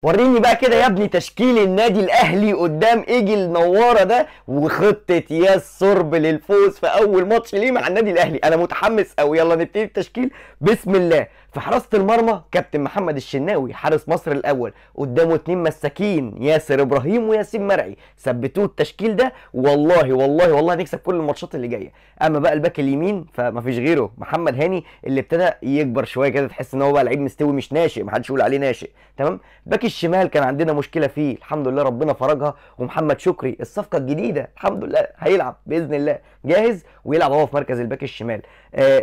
وريني بقى كده يا ابني تشكيل النادي الاهلي قدام ايجي النواره ده، وخطه يا الصرب للفوز في اول ماتش ليه مع النادي الاهلي. انا متحمس قوي، يلا نبتدي التشكيل. بسم الله. في حراسه المرمى كابتن محمد الشناوي حارس مصر الاول، قدامه اتنين مساكين ياسر ابراهيم وياسين مرعي. ثبتوه التشكيل ده، والله والله والله هنكسب كل الماتشات اللي جايه. اما بقى الباك اليمين فمفيش غيره محمد هاني، اللي ابتدى يكبر شويه كده، تحس ان هو بقى لعيب مستوي مش ناشئ، محدش يقول عليه ناشئ. تمام. باك الشمال كان عندنا مشكله فيه، الحمد لله ربنا فرجها، ومحمد شكري الصفقه الجديده الحمد لله هيلعب باذن الله، جاهز ويلعب هو في مركز الباك الشمال.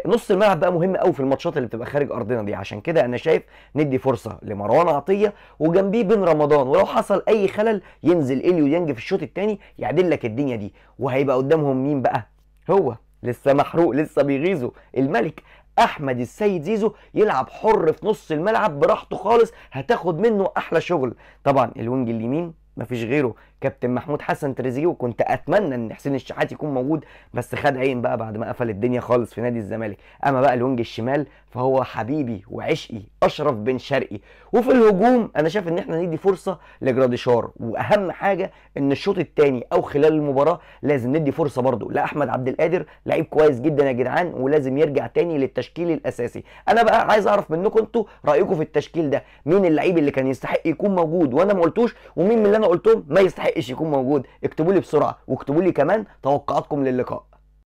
نص الملعب بقى مهم قوي في الماتشات اللي بتبقى خارج ارضنا دي، عشان كده انا شايف ندي فرصه لمروان عطيه، وجنبيه بن رمضان، ولو حصل اي خلل ينزل اليو ديانج في الشوط الثاني يعدل لك الدنيا دي. وهيبقى قدامهم مين بقى؟ هو لسه محروق، لسه بيغيظه الملك احمد السيد زيزو، يلعب حر في نص الملعب براحته خالص، هتاخد منه احلى شغل. طبعا الوينج اليمين مفيش غيره كابتن محمود حسن تريزيجيه، وكنت اتمنى ان حسين الشحات يكون موجود، بس خد عين بقى بعد ما قفل الدنيا خالص في نادي الزمالك. اما بقى الوينج الشمال فهو حبيبي وعشقي اشرف بن شرقي. وفي الهجوم انا شايف ان احنا ندي فرصه لجراديشار، واهم حاجه ان الشوط الثاني او خلال المباراه لازم ندي فرصه برده لاحمد عبد القادر، لعيب كويس جدا يا جدعان، ولازم يرجع تاني للتشكيل الاساسي. انا بقى عايز اعرف منكم انتوا رايكم في التشكيل ده، مين اللعيب اللي كان يستحق يكون موجود وانا ما قلتوش، ومين من اللي انا قلتهم ما يستحقش يكون موجود؟ اكتبوا لي بسرعه، واكتبوا لي كمان توقعاتكم للقاء.